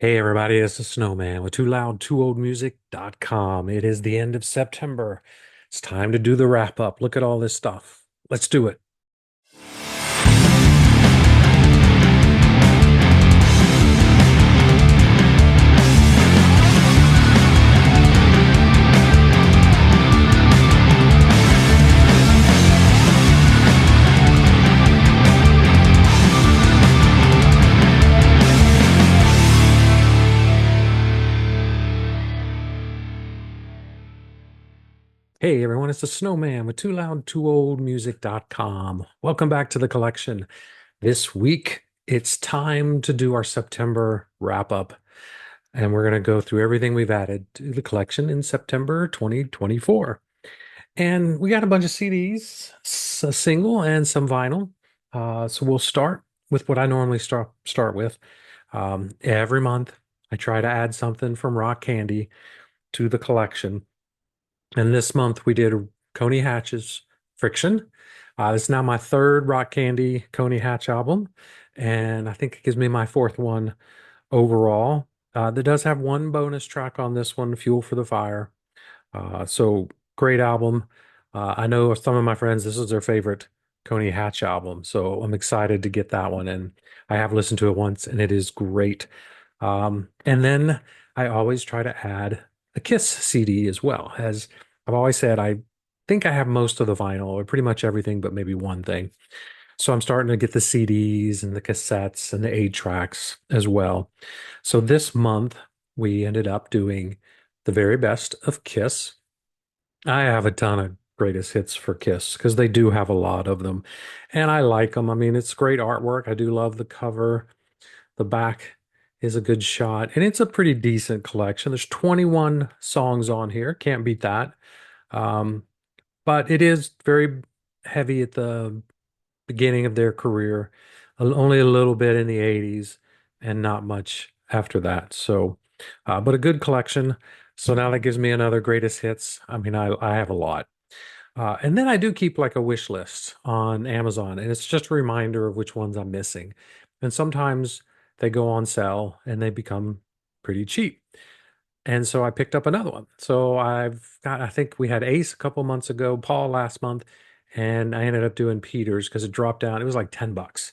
Hey everybody, it's the Snowman with TooLoudTooOldMusic.com. It is the end of September. It's time to do the wrap up. Look at all this stuff. Let's do it. Hey everyone, it's the Snowman with TooLoudTooOldMusic.com. Welcome back to the collection. This week, it's time to do our September wrap up. And we're going to go through everything we've added to the collection in September 2024. And we got a bunch of CDs, a single and some vinyl. So we'll start with what I normally start with. Every month, I try to add something from Rock Candy to the collection. And this month we did Coney Hatch's Friction. It's now my third Rock Candy Coney Hatch album, and I think it gives me my fourth one overall. That does have one bonus track on this one, Fuel for the Fire. So great album. I know some of my friends, this is their favorite Coney Hatch album, so I'm excited to get that one. And I have listened to it once, and it is great. And then I always try to add a Kiss CD as well. As I've always said, I think I have most of the vinyl, or pretty much everything, but maybe one thing. So I'm starting to get the CDs and the cassettes and the 8 tracks as well. So this month we ended up doing the very best of Kiss. I have a ton of greatest hits for Kiss because they do have a lot of them. And I like them. I mean, it's great artwork. I do love the cover. The back is a good shot. And it's a pretty decent collection. There's 21 songs on here. Can't beat that. Um, but it is very heavy at the beginning of their career, only a little bit in the 80s and not much after that. So, but a good collection. So now that gives me another greatest hits. I mean, I have a lot. And then I do keep like a wish list on Amazon, and it's just a reminder of which ones I'm missing. And sometimes they go on sale and they become pretty cheap. And so I picked up another one. So I think we had Ace a couple months ago, Paul last month, and I ended up doing Peters because it dropped down. It was like $10,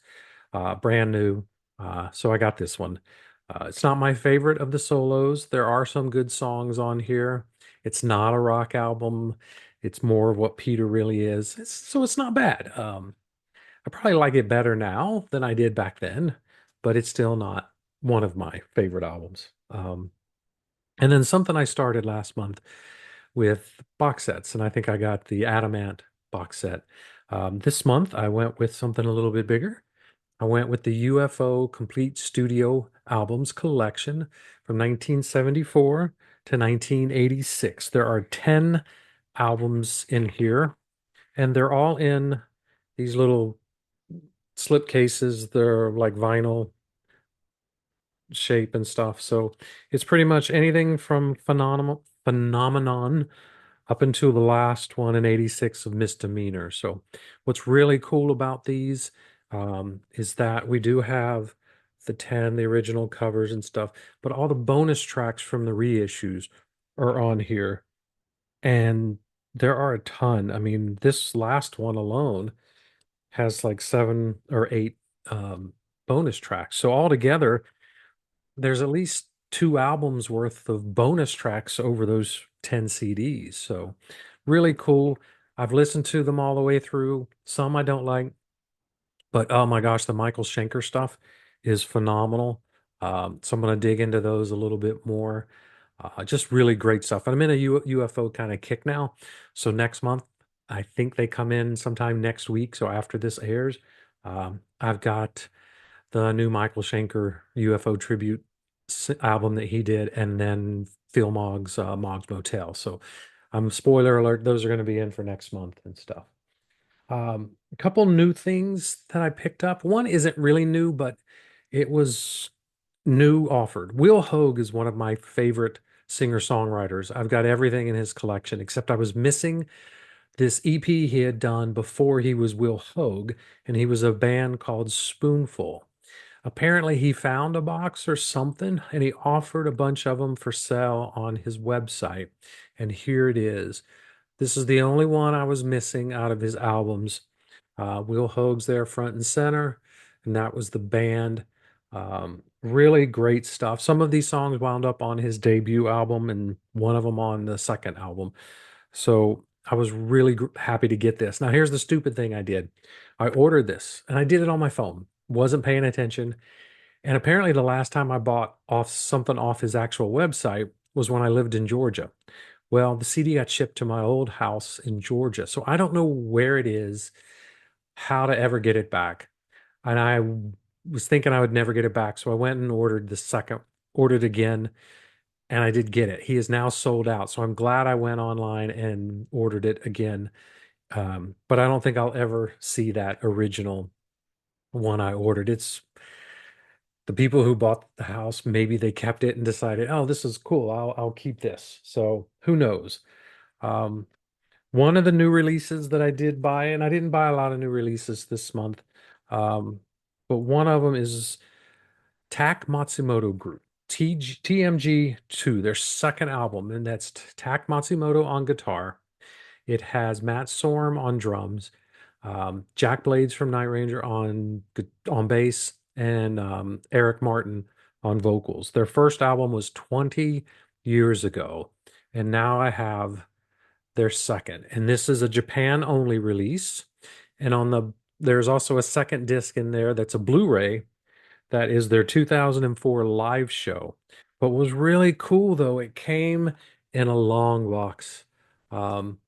brand new. So I got this one. It's not my favorite of the solos. There are some good songs on here. It's not a rock album. It's more of what Peter really is. So it's not bad. I probably like it better now than I did back then, but it's still not one of my favorite albums. And then something I started last month with box sets, and I think I got the Adamant box set. This month I went with something a little bit bigger. I went with the UFO Complete Studio Albums Collection from 1974 to 1986. There are 10 albums in here, and they're all in these little slip cases. They're like vinyl shape and stuff. So it's pretty much anything from Phenomenon up until the last one in 86 of Misdemeanor. So what's really cool about these is that we do have the 10, the original covers and stuff, but all the bonus tracks from the reissues are on here. And there are a ton. I mean, this last one alone has like 7 or 8 bonus tracks. So altogether, there's at least 2 albums worth of bonus tracks over those 10 CDs. So really cool. I've listened to them all the way through. Some I don't like, but oh my gosh, the Michael Schenker stuff is phenomenal. So I'm going to dig into those a little bit more. Just really great stuff. I'm in a UFO kind of kick now. So next month, I think they come in sometime next week. So after this airs, I've got the new Michael Schenker UFO tribute album that he did, and then Phil Mogg's Mogg's Motel. So, spoiler alert, those are going to be in for next month and stuff. A couple new things that I picked up. One isn't really new, but it was new offered. Will Hoge is one of my favorite singer-songwriters. I've got everything in his collection, except I was missing this EP he had done before he was Will Hoge, and he was a band called Spoonful. Apparently, he found a box or something and he offered a bunch of them for sale on his website. And here it is. This is the only one I was missing out of his albums. Will Hoag's there front and center, and that was the band. Really great stuff. Some of these songs wound up on his debut album, and one of them on the second album. So I was really happy to get this. Now, here's the stupid thing I did. I ordered this, and I did it on my phone. Wasn't paying attention. And apparently, the last time I bought off something off his actual website was when I lived in Georgia. Well, the CD got shipped to my old house in Georgia. So I don't know where it is, how to ever get it back. And I was thinking I would never get it back. So I went and ordered again, and I did get it. He is now sold out. So I'm glad I went online and ordered it again. But I don't think I'll ever see that original one I ordered. It's the people who bought the house, maybe they kept it and decided, oh, this is cool. I'll keep this. So who knows? Um, One of the new releases that I did buy, and I didn't buy a lot of new releases this month, um, but one of them is Tak Matsumoto Group, TMG2, their second album, and that's Tak Matsumoto on guitar. It has Matt Sorm on drums, Jack Blades from Night Ranger on bass, and Eric Martin on vocals. Their first album was 20 years ago, and now I have their second. And this is a Japan only release. And there's also a second disc in there that's a Blu-ray that is their 2004 live show. But what was really cool though, it came in a long box. Um,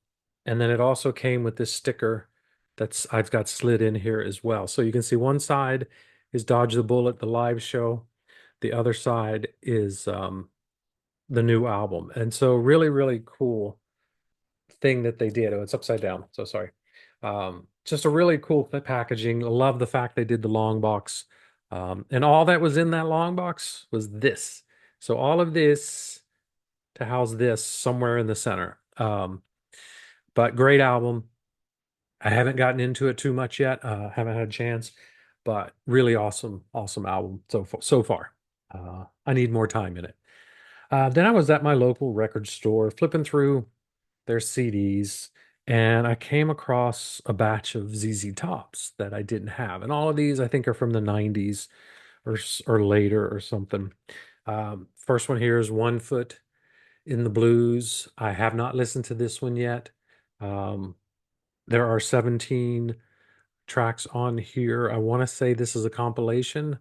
and then it also came with this sticker that's I've got slid in here as well. So you can see one side is Dodge the Bullet, the live show. The other side is the new album. And so really, really cool thing that they did. Oh, it's upside down. So sorry. Just a really cool packaging. I love the fact they did the long box. And all that was in that long box was this. So all of this to house this somewhere in the center. But great album. I haven't gotten into it too much yet. Haven't had a chance, but really awesome, awesome album so far. I need more time in it. Then I was at my local record store flipping through their CDs, and I came across a batch of ZZ Tops that I didn't have. And all of these, I think, are from the 90s or later or something. First one here is One Foot in the Blues. I have not listened to this one yet. Um, there are 17 tracks on here. I want to say this is a compilation.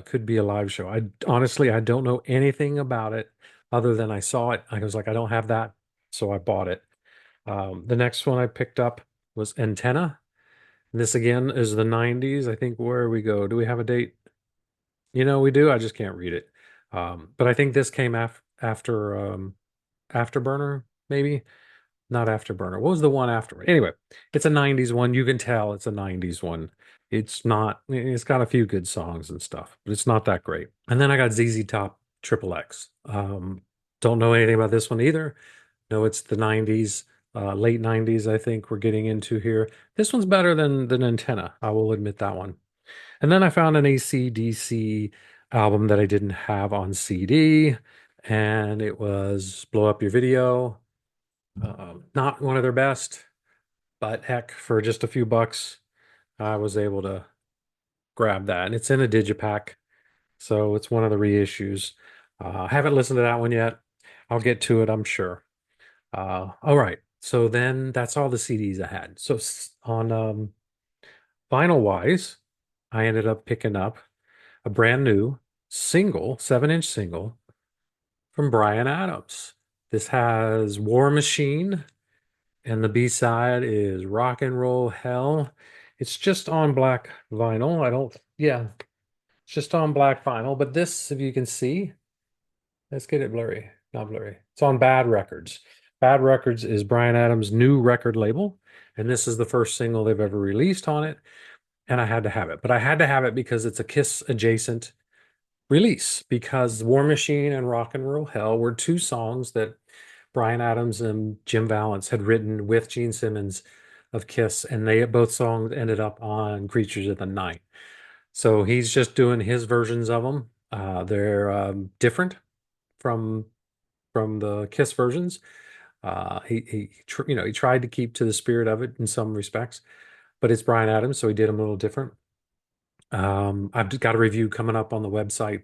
Could be a live show. I honestly, I don't know anything about it other than I saw it. I was like, I don't have that, so I bought it. The next one I picked up was Antenna. This again is the 90s. I think where we go. Do we have a date? We do. I just can't read it. But I think this came after Afterburner, maybe not Afterburner. What was the one after? Anyway, it's a 90s one. You can tell it's a 90s one. It's not, it's got a few good songs and stuff, but it's not that great. And then I got ZZ Top Triple X. Don't know anything about this one either. No, it's the 90s, late 90s, I think we're getting into here. This one's better than Antenna. I will admit that one. And then I found an AC/DC album that I didn't have on CD, and it was Blow Up Your Video. Not one of their best, but heck, for just a few bucks, I was able to grab that. And it's in a digipack, so it's one of the reissues. I haven't listened to that one yet. I'll get to it, I'm sure. All right. So then that's all the CDs I had. So on vinyl wise, I ended up picking up a brand new single, 7-inch single from Bryan Adams. This has War Machine, and the B-side is Rock and Roll Hell. It's just on black vinyl. Yeah, it's just on black vinyl. But this, if you can see, let's get it blurry. Not blurry. It's on Bad Records. Bad Records is Bryan Adams' new record label, and this is the first single they've ever released on it. And I had to have it. But I had to have it because it's a Kiss adjacent release, because War Machine and Rock and Roll Hell were two songs that Bryan Adams and Jim Vallance had written with Gene Simmons of Kiss, and they both songs ended up on Creatures of the Night. So he's just doing his versions of them. They're different from the Kiss versions. He tried to keep to the spirit of it in some respects, but it's Bryan Adams, so he did them a little different. I've got a review coming up on the website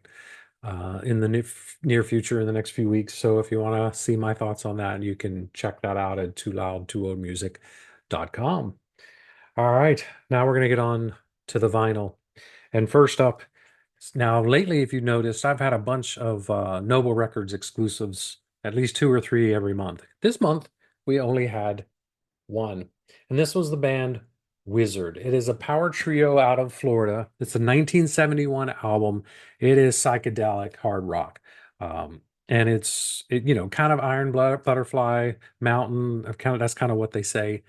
in the near future in the next few weeks. So if you want to see my thoughts on that, you can check that out at tooloud20music.com. All right, now we're going to get on to the vinyl. And first up, now lately, if you've noticed, I've had a bunch of Noble Records exclusives, at least two or three every month. This month, we only had one. And this was the band Wizard. It is a power trio out of Florida. It's a 1971 album. It is psychedelic hard rock. And kind of Iron Butterfly, Mountain, that's kind of what they say.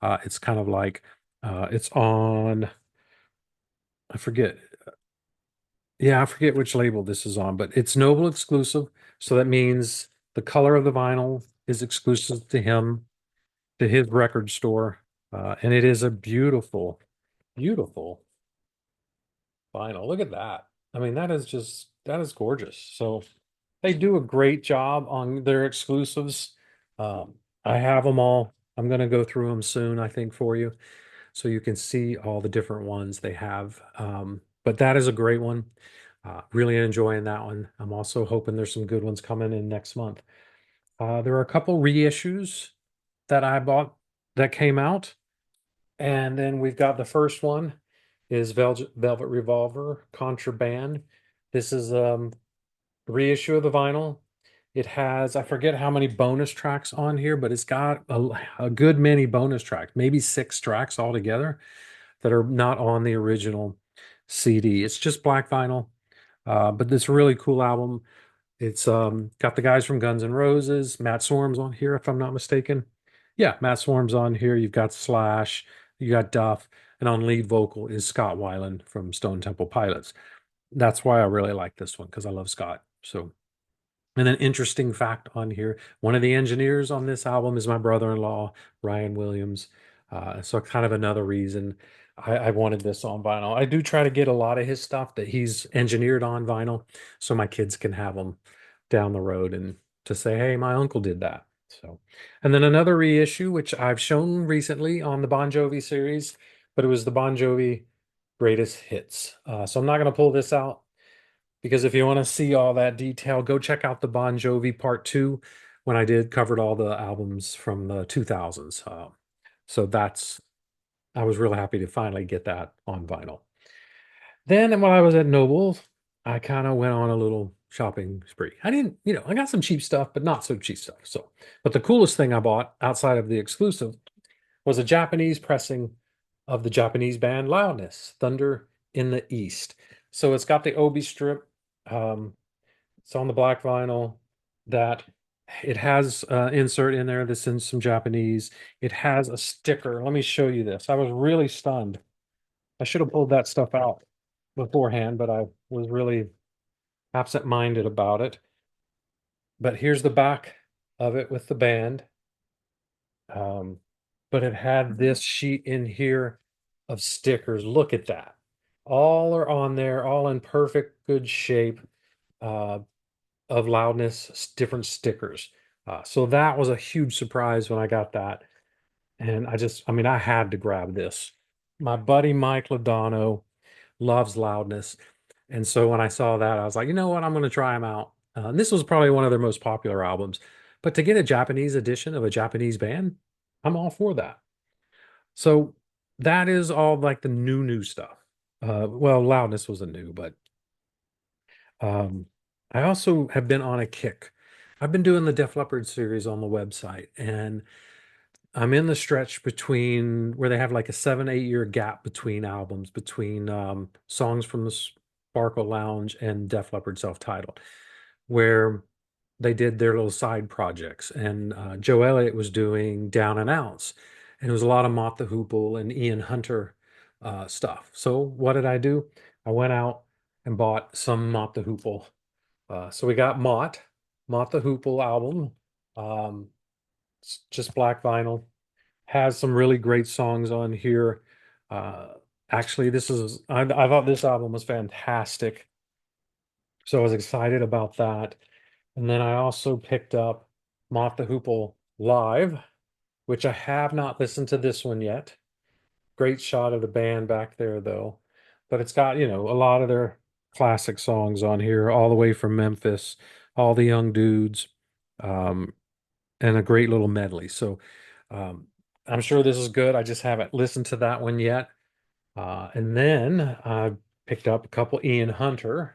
It's kind of like it's on, I forget. Yeah, I forget which label this is on, but it's Noble exclusive. So that means the color of the vinyl is exclusive to him, to his record store. And it is a beautiful, beautiful vinyl. Look at that. I mean, that is gorgeous. So they do a great job on their exclusives. I have them all. I'm going to go through them soon, I think, for you. So you can see all the different ones they have. But that is a great one. Really enjoying that one. I'm also hoping there's some good ones coming in next month. There are a couple reissues that I bought that came out. And then we've got the first one is Velvet Revolver Contraband. This is reissue of the vinyl. It has, I forget how many bonus tracks on here, but it's got a good many bonus tracks, maybe 6 tracks altogether that are not on the original CD. It's just black vinyl, but this really cool album. It's got the guys from Guns N' Roses, Matt Sorum on here, if I'm not mistaken. Yeah, Matt Sorum's on here. You've got Slash, you got Duff, and on lead vocal is Scott Weiland from Stone Temple Pilots. That's why I really like this one because I love Scott. So, and an interesting fact on here, one of the engineers on this album is my brother-in-law, Ryan Williams. So kind of another reason I wanted this on vinyl. I do try to get a lot of his stuff that he's engineered on vinyl so my kids can have them down the road and to say, hey, my uncle did that. So, and then another reissue, which I've shown recently on the Bon Jovi series, but it was the Bon Jovi greatest hits. So I'm not going to pull this out because if you want to see all that detail, go check out the Bon Jovi Part 2 when I did covered all the albums from the 2000s. So I was real happy to finally get that on vinyl. Then when I was at Noble, I kind of went on a little shopping spree. I didn't, I got some cheap stuff, but not so cheap stuff. So, but the coolest thing I bought outside of the exclusive was a Japanese pressing of the Japanese band Loudness, Thunder in the East. So it's got the Obi strip. Um, it's on the black vinyl that it has insert in there that's in some Japanese. It has a sticker. Let me show you this. I was really stunned. I should have pulled that stuff out beforehand, but I was really absent-minded about it. But here's the back of it with the band. Um, but it had this sheet in here of stickers. Look at that. All are on there, all in perfect good shape uh, of Loudness, different stickers. So that was a huge surprise when I got that. And I had to grab this. My buddy Mike Lodano loves Loudness. And so when I saw that, I was like, you know what? I'm going to try them out. And this was probably one of their most popular albums. But to get a Japanese edition of a Japanese band, I'm all for that. So that is all like the new stuff. Well, Loudness wasn't new, but um, I also have been on a kick. I've been doing the Def Leppard series on the website, and I'm in the stretch between where they have like a 7, 8 year gap between albums, between songs from the Sparkle Lounge and Def Leppard self-titled, where they did their little side projects. And Joe Elliott was doing Down and Outs, and it was a lot of Mott the Hoople and Ian Hunter stuff. So what did I do? I went out and bought some Mott the Hoople. So we got Mott the Hoople album. Um, it's just black vinyl, has some really great songs on here. Uh, Actually, I thought this album was fantastic. So I was excited about that. And then I also picked up Mott the Hoople Live, which I have not listened to this one yet. Great shot of the band back there, though. But it's got, a lot of their classic songs on here, all the way from Memphis, all the young dudes, um, and a great little medley. So um, I'm sure this is good. I just haven't listened to that one yet. And then I picked up a couple Ian Hunter.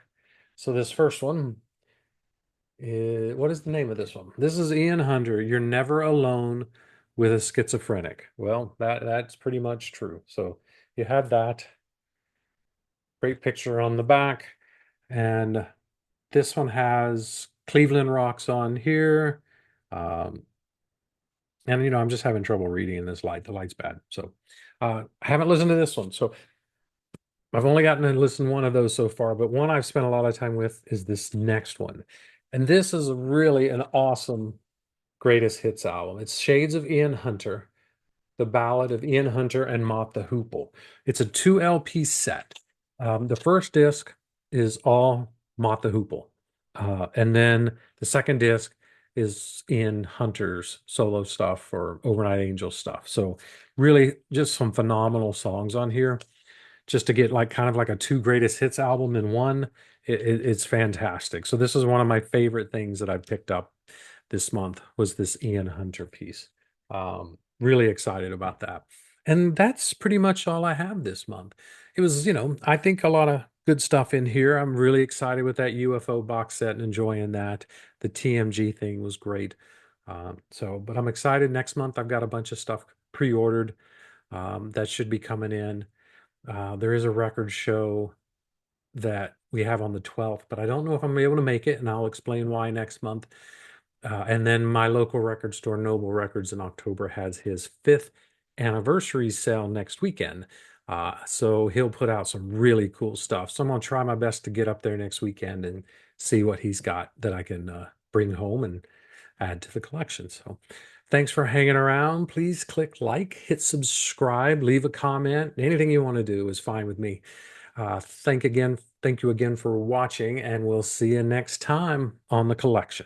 So this first one what is the name of this one? This is Ian Hunter. You're never alone with a schizophrenic. Well, that's pretty much true. So you have that great picture on the back, and this one has Cleveland Rocks on here. Um, and I'm just having trouble reading in this light. The light's bad. So I haven't listened to this one. So I've only gotten to listen to one of those so far, but one I've spent a lot of time with is this next one. And this is really an awesome greatest hits album. It's Shades of Ian Hunter, the ballad of Ian Hunter and Mott the Hoople. It's a 2 LP set. The first disc is all Mott the Hoople. And then the second disc is Ian Hunter's solo stuff or Overnight Angel stuff. So really just some phenomenal songs on here. Just to get like kind of like a two greatest hits album in one, it's fantastic. So this is one of my favorite things that I've picked up this month was this Ian Hunter piece. Really excited about that. And that's pretty much all I have this month. It was, I think a lot of good stuff in here. I'm really excited with that UFO box set and enjoying that. The TMG thing was great. But I'm excited. Next month, I've got a bunch of stuff pre-ordered that should be coming in. There is a record show that we have on the 12th, but I don't know if I'm able to make it, and I'll explain why next month. And then my local record store, Noble Records, in October has his 5th anniversary sale next weekend. So he'll put out some really cool stuff. So I'm going to try my best to get up there next weekend and see what he's got that I can bring home and add to the collection. So thanks for hanging around. Please click like, hit subscribe, leave a comment. Anything you want to do is fine with me. Thank you again for watching, and we'll see you next time on the collection.